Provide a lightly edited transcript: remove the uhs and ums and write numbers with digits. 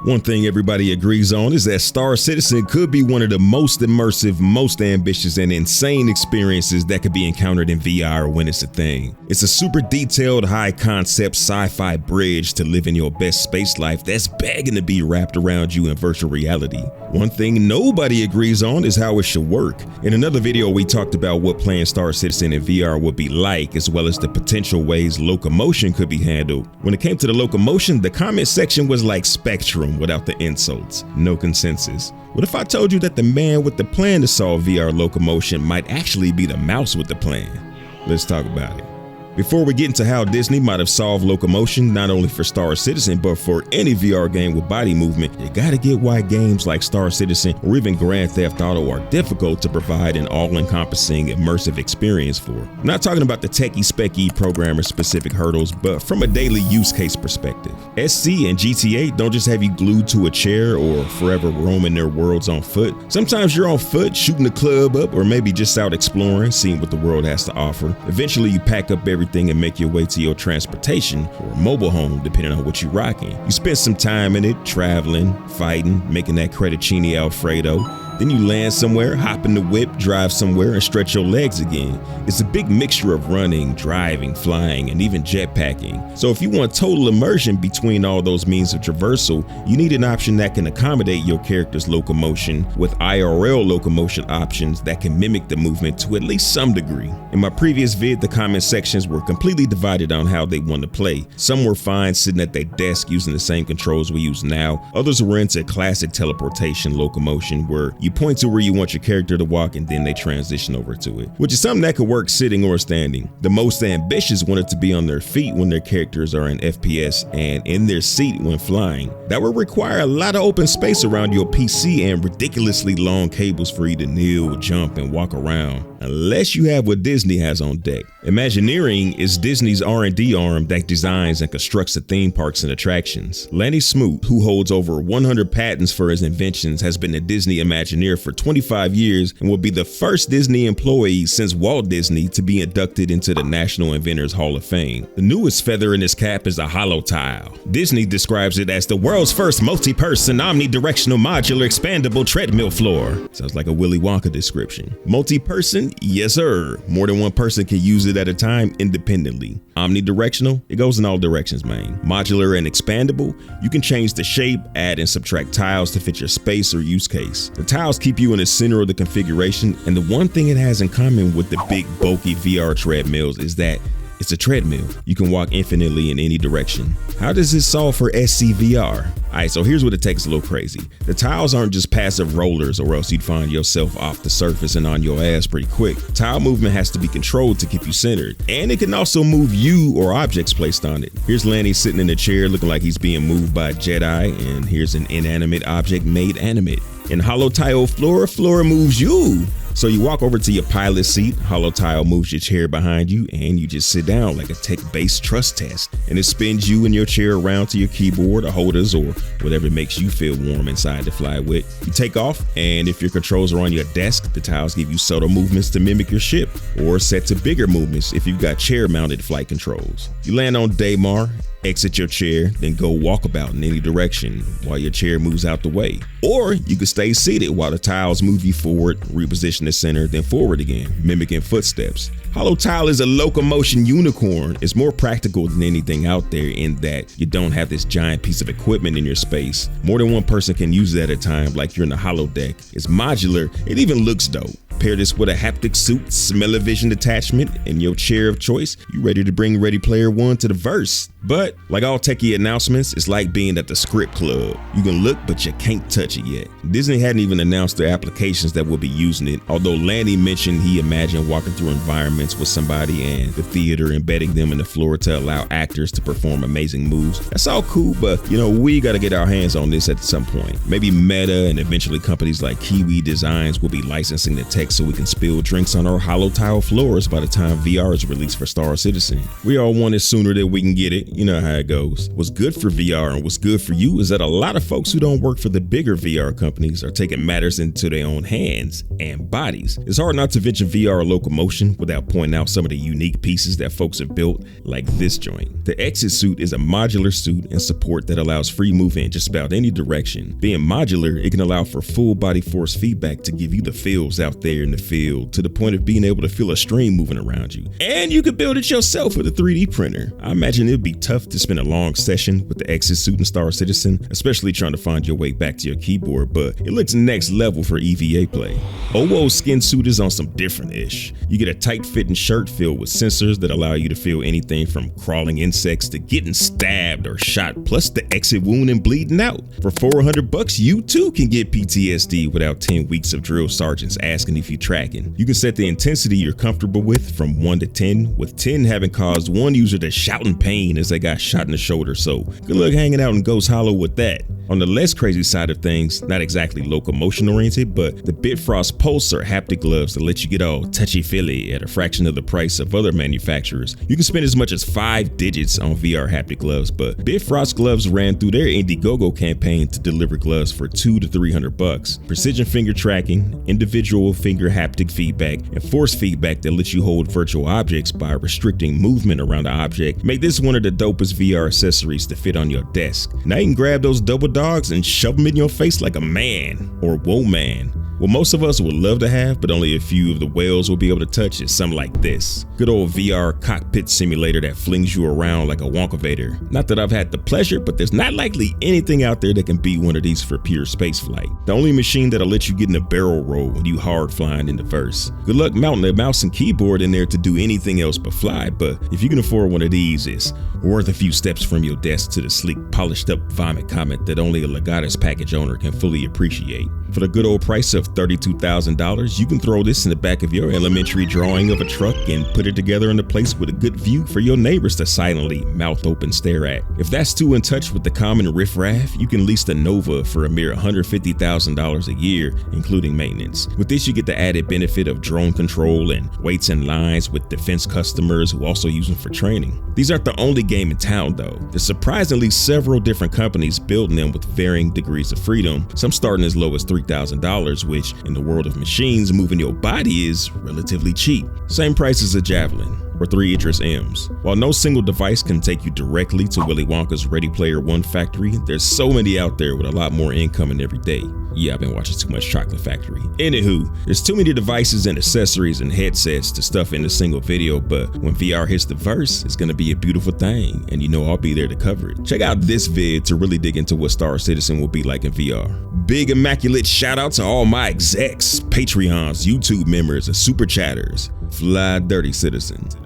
One thing everybody agrees on is that Star Citizen could be one of the most immersive, most ambitious, and insane experiences that could be encountered in VR when it's a thing. It's a super detailed, high-concept sci-fi bridge to living your best space life that's begging to be wrapped around you in virtual reality. One thing nobody agrees on is how it should work. In another video, we talked about what playing Star Citizen in VR would be like, as well as the potential ways Locomotion could be handled. When it came to the Locomotion, the comment section was like Spectrum without the insults. No consensus. What if I told you that the man with the plan to solve VR Locomotion might actually be the mouse with the plan? Let's talk about it. Before we get into how Disney might have solved Locomotion, not only for Star Citizen, but for any VR game with body movement, you gotta get why games like Star Citizen or even Grand Theft Auto are difficult to provide an all-encompassing immersive experience for. I'm not talking about the techie-specky programmer-specific hurdles, but from a daily use case perspective. SC and GTA don't just have you glued to a chair or forever roaming their worlds on foot. Sometimes you're on foot, shooting the club up, or maybe just out exploring, seeing what the world has to offer. Eventually, you pack up everything and make your way to your transportation or mobile home, depending on what you're rocking. You spend some time in it, traveling, fighting, making that Crettuccine Alfredo. Then you land somewhere, hop in the whip, drive somewhere, and stretch your legs again. It's a big mixture of running, driving, flying, and even jetpacking. So if you want total immersion between all those means of traversal, you need an option that can accommodate your character's locomotion with IRL locomotion options that can mimic the movement to at least some degree. In my previous vid, the comment sections were completely divided on how they want to play. Some were fine sitting at their desk using the same controls we use now. Others were into classic teleportation locomotion where you point to where you want your character to walk and then they transition over to it, which is something that could work sitting or standing. The most ambitious wanted to be on their feet when their characters are in FPS and in their seat when flying. That would require a lot of open space around your PC and ridiculously long cables for you to kneel, jump, and walk around, unless you have what Disney has on deck. Imagineering is Disney's R&D arm that designs and constructs the theme parks and attractions. Lanny Smoot, who holds over 100 patents for his inventions, has been a Disney Imagineer for 25 years and will be the first Disney employee since Walt Disney to be inducted into the National Inventors Hall of Fame. The newest feather in his cap is a Holotile. Disney describes it as the world's first multi-person, omnidirectional, modular, expandable treadmill floor. Sounds like a Willy Wonka description. Multi-person? Yes, sir. More than one person can use it at a time independently. Omnidirectional? It goes in all directions, man. Modular and expandable? You can change the shape, add and subtract tiles to fit your space or use case. The tiles keep you in the center of the configuration, and the one thing it has in common with the big bulky VR treadmills is that it's a treadmill. You can walk infinitely in any direction. How does this solve for SCVR? Alright, so here's what it takes a little crazy. The tiles aren't just passive rollers or else you'd find yourself off the surface and on your ass pretty quick. Tile movement has to be controlled to keep you centered, and it can also move you or objects placed on it. Here's Lanny sitting in a chair looking like he's being moved by a Jedi, and here's an inanimate object made animate. In Holotile Flora moves you. So you walk over to your pilot seat, Holotile moves your chair behind you, and you just sit down like a tech-based trust test. And it spins you and your chair around to your keyboard or holders or whatever makes you feel warm inside to fly with. You take off, and if your controls are on your desk, the tiles give you subtle movements to mimic your ship, or set to bigger movements if you've got chair-mounted flight controls. You land on Daymar, exit your chair, then go walkabout in any direction while your chair moves out the way. Or you could stay seated while the tiles move you forward, reposition the center, then forward again, mimicking footsteps. Holotile is a locomotion unicorn. It's more practical than anything out there in that you don't have this giant piece of equipment in your space. More than one person can use it at a time, like you're in the holodeck. It's modular. It even looks dope. Pair this with a haptic suit, smell-o-vision attachment, and your chair of choice, you ready to bring Ready Player One to the verse. But like all techie announcements, it's like being at the script club. You can look, but you can't touch it yet. Disney hadn't even announced their applications that will be using it, although Lanny mentioned he imagined walking through environments with somebody and the theater embedding them in the floor to allow actors to perform amazing moves. That's all cool, but we gotta get our hands on this at some point. Maybe Meta and eventually companies like Kiwi Designs will be licensing the tech so we can spill drinks on our Holotile floors by the time VR is released for Star Citizen. We all want it sooner than we can get it. You know how it goes. What's good for VR and what's good for you is that a lot of folks who don't work for the bigger VR companies are taking matters into their own hands and bodies. It's hard not to mention VR Locomotion without pointing out some of the unique pieces that folks have built, like this joint. The Exit Suit is a modular suit and support that allows free movement in just about any direction. Being modular, it can allow for full body force feedback to give you the feels out there in the field, to the point of being able to feel a stream moving around you. And you can build it yourself with a 3D printer. I imagine it'd be tough to spend a long session with the Exit Suit in Star Citizen, especially trying to find your way back to your keyboard, but it looks next level for EVA play. OWO Skin suit is on some different-ish. You get a tight-fitting shirt filled with sensors that allow you to feel anything from crawling insects to getting stabbed or shot, plus the exit wound and bleeding out. For $400, you too can get PTSD without 10 weeks of drill sergeants asking if you're tracking. You can set the intensity you're comfortable with from 1 to 10, with 10 having caused one user to shout in pain as they got shot in the shoulder, so good luck hanging out in Ghost Hollow with that. On the less crazy side of things, not exactly locomotion oriented, but the Bifrost Pulse are haptic gloves that let you get all touchy-feely at a fraction of the price of other manufacturers. You can spend as much as 5 digits on VR haptic gloves, but Bifrost gloves ran through their Indiegogo campaign to deliver gloves for $200 to $300. Precision finger tracking, individual finger haptic feedback, and force feedback that lets you hold virtual objects by restricting movement around the object make this one of the dopest VR accessories to fit on your desk. Now you can grab those double dogs and shove them in your face like a man, or whoa man. What most of us would love to have, but only a few of the whales will be able to touch, is something like this. Good old VR cockpit simulator that flings you around like a wonkavator. Not that I've had the pleasure, but there's not likely anything out there that can beat one of these for pure spaceflight. The only machine that'll let you get in a barrel roll when you hard flying in the verse. Good luck mounting a mouse and keyboard in there to do anything else but fly, but if you can afford one of these, it's worth a few steps from your desk to the sleek, polished up vomit comet that only a Legatus package owner can fully appreciate. For the good old price of $32,000, you can throw this in the back of your elementary drawing of a truck and put it together in a place with a good view for your neighbors to silently mouth open stare at. If that's too in touch with the common riffraff, you can lease the Nova for a mere $150,000 a year, including maintenance. With this, you get the added benefit of drone control and waits in lines with defense customers who also use them for training. These aren't the only game in town though. There's surprisingly several different companies building them with varying degrees of freedom, some starting as low as $3,000, which in the world of machines, moving your body is relatively cheap. Same price as a Javelin or 3 Idris M's. While no single device can take you directly to Willy Wonka's Ready Player One factory, there's so many out there with a lot more incoming every day. Yeah, I've been watching too much Chocolate Factory. Anywho, there's too many devices and accessories and headsets to stuff in a single video, but when VR hits the verse, it's gonna be a beautiful thing, and you know I'll be there to cover it. Check out this vid to really dig into what Star Citizen will be like in VR. Big immaculate shout out to all my execs, Patreons, YouTube members, and super chatters. Fly dirty, citizens.